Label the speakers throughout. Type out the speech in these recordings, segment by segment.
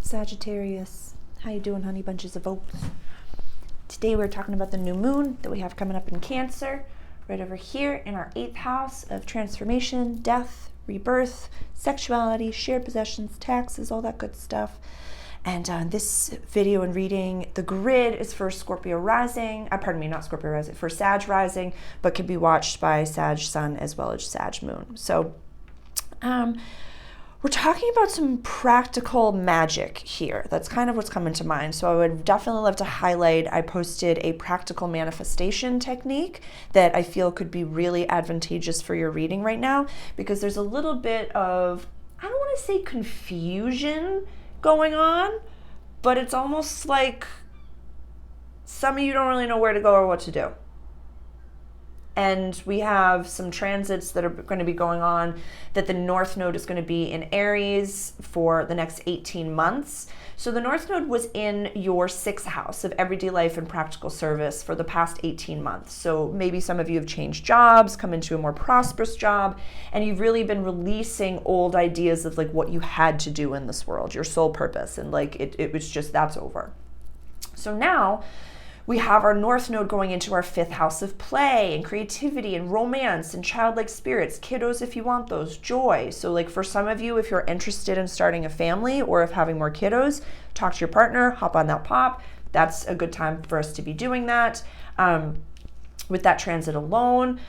Speaker 1: Sagittarius. How you doing, honey bunches of oats? Today we're talking about the new moon that we have coming up in Cancer, right over here in our 8th house of transformation, death, rebirth, sexuality, shared possessions, taxes, all that good stuff. And this video and reading, the grid is for Scorpio rising, not Scorpio rising, for Sag rising, but can be watched by Sag sun as well as Sag moon. So we're talking about some practical magic here. That's kind of what's coming to mind. So I would definitely love to highlight, I posted a practical manifestation technique that I feel could be really advantageous for your reading right now, because there's a little bit of, I don't want to say confusion going on, but it's almost like some of you don't really know where to go or what to do. And we have some transits that are going to be going on, that the North Node is going to be in Aries for the next 18 months. So the North Node was in your 6th house of everyday life and practical service for the past 18 months. So maybe some of you have changed jobs, come into a more prosperous job, and you've really been releasing old ideas of like what you had to do in this world, your soul purpose. And like it was just, that's over. So now we have our North Node going into our 5th house of play and creativity and romance and childlike spirits, kiddos if you want those, joy. So like for some of you, if you're interested in starting a family or if having more kiddos, talk to your partner, hop on that pop. That's a good time for us to be doing that with that transit alone.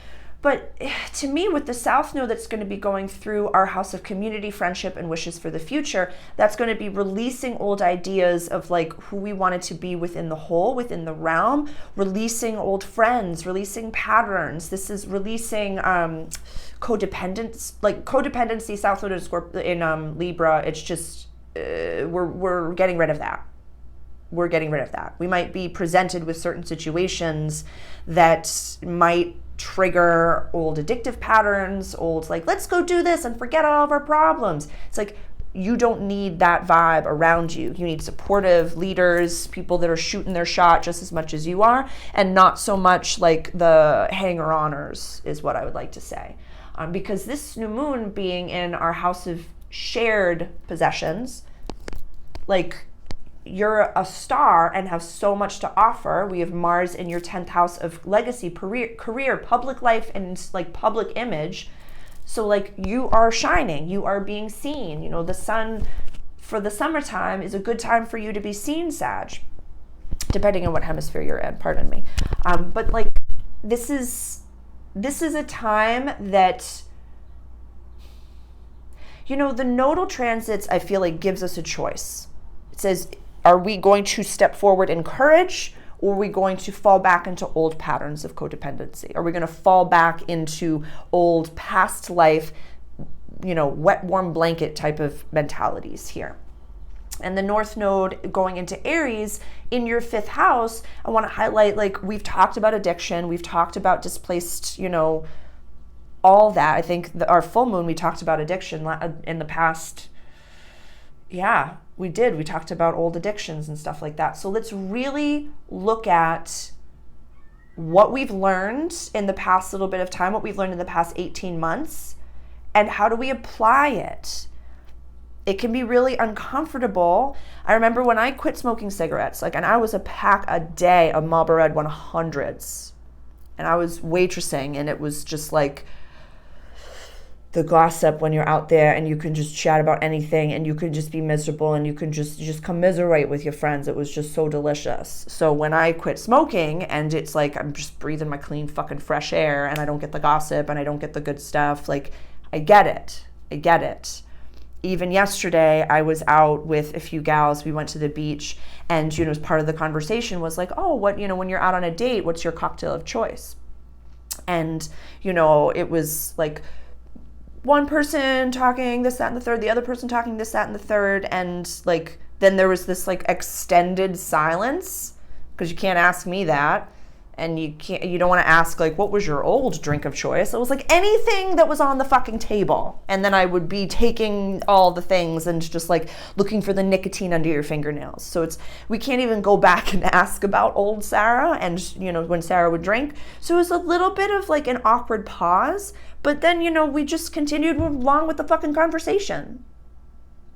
Speaker 1: But to me, with the South Node that's going to be going through our house of community, friendship, and wishes for the future, that's going to be releasing old ideas of like who we wanted to be within the whole, within the realm, releasing old friends, releasing patterns. This is releasing codependence, like codependency, South Node in Libra. It's just, we're getting rid of that. We're getting rid of that. We might be presented with certain situations that might trigger old addictive patterns, old like, let's go do this and forget all of our problems. It's like, you don't need that vibe around you. You need supportive leaders, people that are shooting their shot just as much as you are, and not so much like the hanger-oners is what I would like to say. Because this new moon being in our house of shared possessions, like, you're a star and have so much to offer. We have Mars in your 10th house of legacy, career, public life, and like public image. So like you are shining, you are being seen. You know, the sun for the summertime is a good time for you to be seen, Sag, depending on what hemisphere you're in, pardon me. But like this is a time that, you know, the nodal transits, I feel like gives us a choice. It says, are we going to step forward in courage, or are we going to fall back into old patterns of codependency? Are we going to fall back into old past life, you know, wet, warm blanket type of mentalities here? And the North Node going into Aries in your 5th house, I want to highlight, like, we've talked about addiction, we've talked about displaced, you know, all that. I think our full moon, we talked about addiction in the past. Yeah, we did. We talked about old addictions and stuff like that. So let's really look at what we've learned in the past little bit of time, what we've learned in the past 18 months, and how do we apply it? It can be really uncomfortable. I remember when I quit smoking cigarettes, like, and I was a pack a day of Marlboro Red 100s, and I was waitressing, and it was just like the gossip when you're out there and you can just chat about anything and you can just be miserable and you can just commiserate with your friends. It was just so delicious. So when I quit smoking and it's like I'm just breathing my clean fucking fresh air and I don't get the gossip and I don't get the good stuff, like I get it. Even yesterday I was out with a few gals. We went to the beach and, you know, as part of the conversation was like, oh, what, you know, when you're out on a date, what's your cocktail of choice? And, you know, it was like one person talking this, that, and the third, the other person talking this, that, and the third, and like then there was this like extended silence because you can't ask me that, and you don't want to ask like what was your old drink of choice. It was like anything that was on the fucking table, and then I would be taking all the things and just like looking for the nicotine under your fingernails. So we can't even go back and ask about old Sarah and, you know, when Sarah would drink. So it was a little bit of like an awkward pause. But then, you know, we just continued along with the fucking conversation.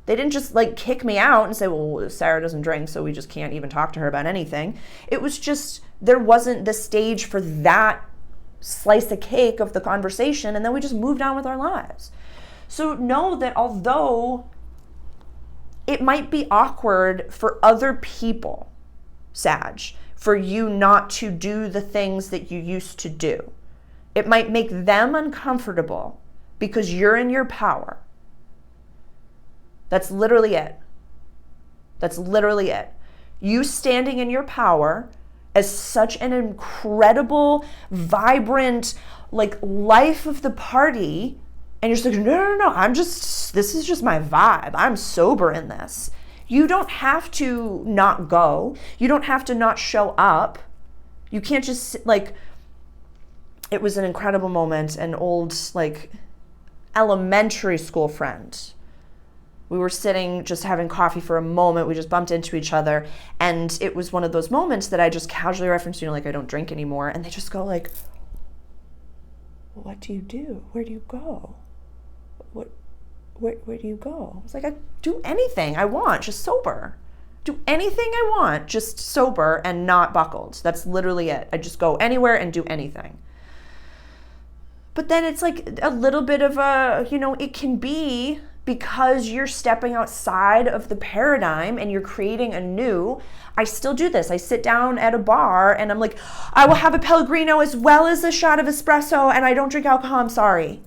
Speaker 1: They didn't just like kick me out and say, well, Sarah doesn't drink, so we just can't even talk to her about anything. It was just, there wasn't the stage for that slice of cake of the conversation, and then we just moved on with our lives. So know that although it might be awkward for other people, Sag, for you not to do the things that you used to do, it might make them uncomfortable because you're in your power. That's literally it. That's literally it. You standing in your power as such an incredible, vibrant, like life of the party, and you're just like, no, this is just my vibe. I'm sober in this. You don't have to not go. You don't have to not show up. You can't just like, it was an incredible moment. An old like elementary school friend. We were sitting just having coffee for a moment. We just bumped into each other. And it was one of those moments that I just casually referenced, like I don't drink anymore. And they just go like, well, what do you do? Where do you go? Where do you go? I was like, I do anything I want, just sober. Do anything I want, just sober and not buckled. That's literally it. I just go anywhere and do anything. But then it's like a little bit of a, it can be because you're stepping outside of the paradigm and you're creating a new. I still do this. I sit down at a bar and I'm like, I will have a Pellegrino as well as a shot of espresso, and I don't drink alcohol, I'm sorry.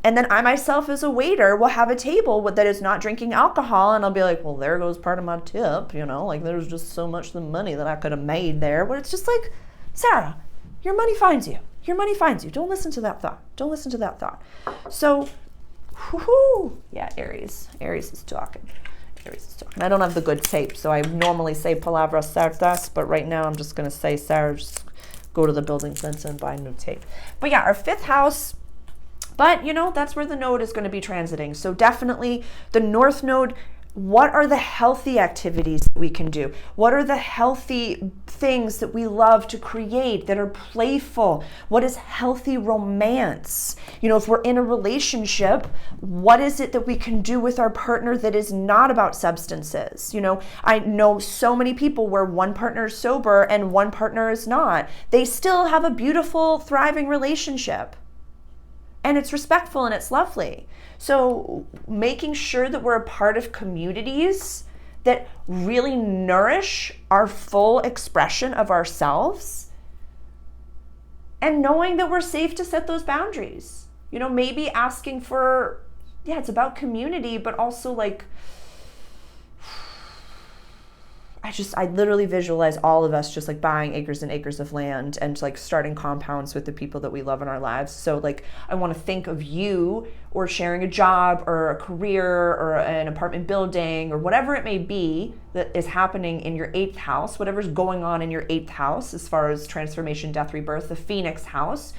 Speaker 1: And then I myself as a waiter will have a table that is not drinking alcohol, and I'll be like, well, there goes part of my tip, like there's just so much the money that I could have made there. But it's just like, Sarah, your money finds you. Your money finds you. Don't listen to that thought. Don't listen to that thought. So, yeah, Aries. Aries is talking. Aries is talking. I don't have the good tape, so I normally say palabras certas, but right now I'm just going to say, Sarah, just go to the building center and buy new tape. But yeah, our 5th house. But, that's where the node is going to be transiting. So definitely the North Node, what are the healthy activities that we can do? What are the healthy things that we love to create that are playful? What is healthy romance? If we're in a relationship, what is it that we can do with our partner that is not about substances? I know so many people where one partner is sober and one partner is not. They still have a beautiful, thriving relationship. And it's respectful and it's lovely. So making sure that we're a part of communities that really nourish our full expression of ourselves, and knowing that we're safe to set those boundaries. Maybe asking for, it's about community, but also like, I literally visualize all of us just like buying acres and acres of land and like starting compounds with the people that we love in our lives. So like, I want to think of you or sharing a job or a career or an apartment building or whatever it may be that is happening in your 8th house, whatever's going on in your 8th house as far as transformation, death, rebirth, the Phoenix house.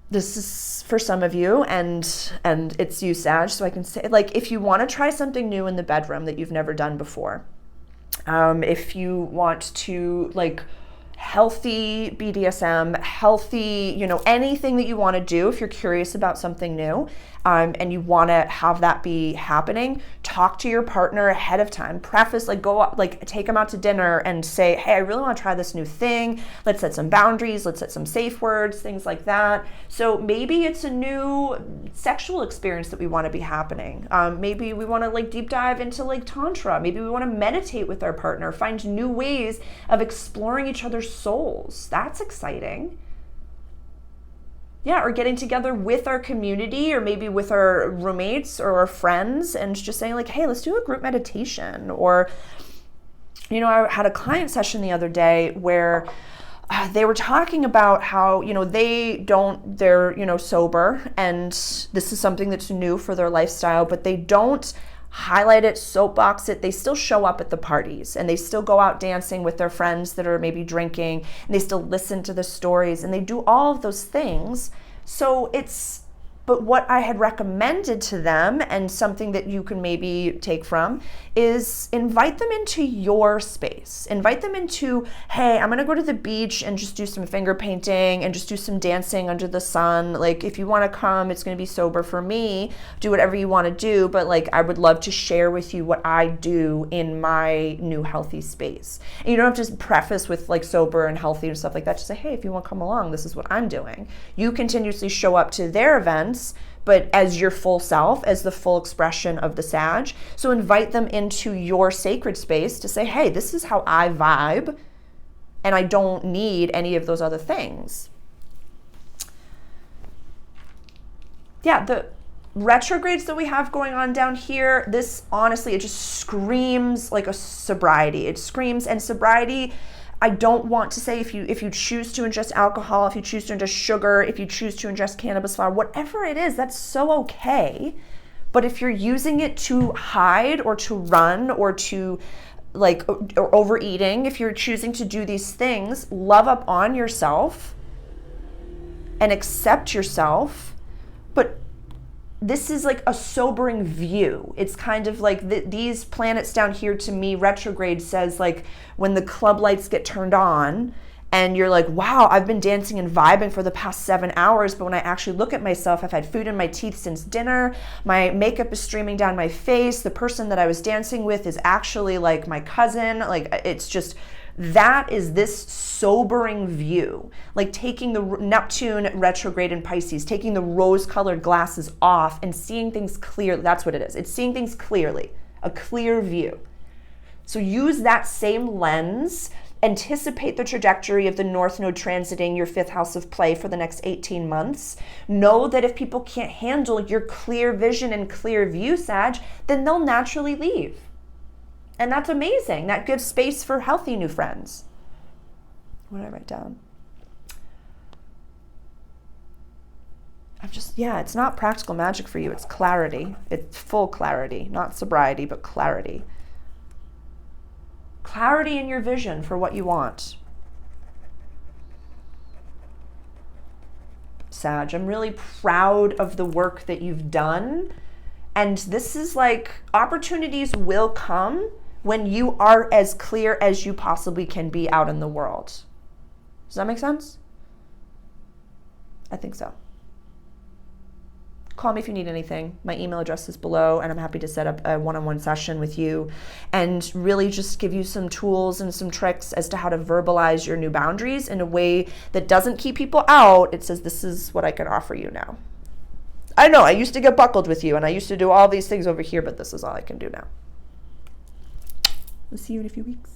Speaker 1: This is for some of you, and it's you, Sag, so I can say, like, if you want to try something new in the bedroom that you've never done before, if you want to, like, healthy BDSM, healthy, anything that you want to do, if you're curious about something new, and you want to have that be happening, talk to your partner ahead of time. Preface, like, go out, like, take them out to dinner and say, hey, I really want to try this new thing. Let's set some boundaries. Let's set some safe words, things like that. So maybe it's a new sexual experience that we want to be happening. Maybe we want to like deep dive into like Tantra. Maybe we want to meditate with our partner, find new ways of exploring each other's souls. That's exciting. Yeah, or getting together with our community or maybe with our roommates or our friends and just saying like, hey, let's do a group meditation. Or, I had a client session the other day where they were talking about how, they're sober, and this is something that's new for their lifestyle, but they don't highlight it, soapbox it. They still show up at the parties and they still go out dancing with their friends that are maybe drinking, and they still listen to the stories and they do all of those things. So it's But what I had recommended to them, and something that you can maybe take from, is invite them into your space. Invite them into, hey, I'm gonna go to the beach and just do some finger painting and just do some dancing under the sun. Like, if you wanna come, it's gonna be sober for me. Do whatever you wanna do, but like, I would love to share with you what I do in my new healthy space. And you don't have to just preface with like sober and healthy and stuff like that. Just say, hey, if you wanna come along, this is what I'm doing. You continuously show up to their events, but as your full self, as the full expression of the Sag. So invite them into your sacred space to say, hey, this is how I vibe, and I don't need any of those other things. Yeah, the retrogrades that we have going on down here, this honestly, it just screams like a sobriety. It screams, and sobriety, I don't want to say if you choose to ingest alcohol, if you choose to ingest sugar, if you choose to ingest cannabis flower, whatever it is, that's so okay. But if you're using it to hide or to run or to or overeating, if you're choosing to do these things, love up on yourself and accept yourself. But this is like a sobering view. It's kind of like these planets down here, to me, retrograde says like when the club lights get turned on and you're like, wow, I've been dancing and vibing for the past 7 hours, but when I actually look at myself, I've had food in my teeth since dinner, my makeup is streaming down my face, the person that I was dancing with is actually like my cousin. Like, it's just, that is this sobering view, like taking the Neptune retrograde in Pisces, taking the rose-colored glasses off and seeing things clearly. That's what it is. It's seeing things clearly, a clear view. So use that same lens, anticipate the trajectory of the North Node transiting your 5th house of play for the next 18 months. Know that if people can't handle your clear vision and clear view, Sag, then they'll naturally leave. And that's amazing. That gives space for healthy new friends. What did I write down? It's not practical magic for you. It's clarity. It's full clarity, not sobriety, but clarity. Clarity in your vision for what you want. Sag, I'm really proud of the work that you've done. And this is like, opportunities will come when you are as clear as you possibly can be out in the world. Does that make sense? I think so. Call me if you need anything. My email address is below, and I'm happy to set up a one-on-one session with you and really just give you some tools and some tricks as to how to verbalize your new boundaries in a way that doesn't keep people out. It says, this is what I can offer you now. I know, I used to get buckled with you, and I used to do all these things over here, but this is all I can do now. We'll see you in a few weeks.